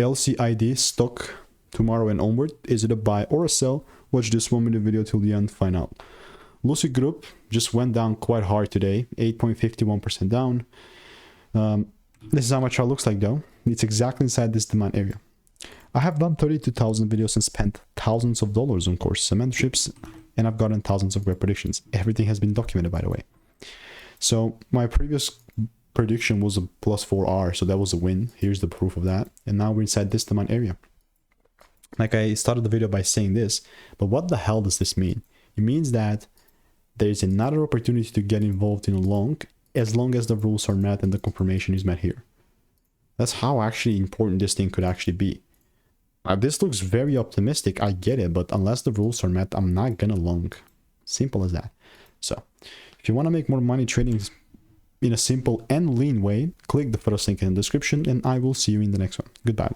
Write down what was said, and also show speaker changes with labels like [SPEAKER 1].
[SPEAKER 1] LCID stock tomorrow and onward. Is it a buy or a sell? Watch this 1 minute video till the end, find out. Lucid Group just went down quite hard today, 8.51% down. This is how my chart looks like though. It's exactly inside this demand area. I have done 32,000 videos and spent thousands of dollars on courses and mentorships, and I've gotten thousands of great predictions. Everything has been documented, by the way. So my previous prediction was a +4R, so that was a win. Here's the proof of that. And now we're inside this demand area. Like I started the video by saying this, but what the hell does this mean? It means that there's another opportunity to get involved in a long as the rules are met and the confirmation is met here. That's how actually important this thing could actually be. This looks very optimistic, I get it, but unless the rules are met, I'm not gonna long. Simple as that. So, if you want to make more money trading in a simple and lean way, click the first link in the description, and I will see you in the next one. Goodbye.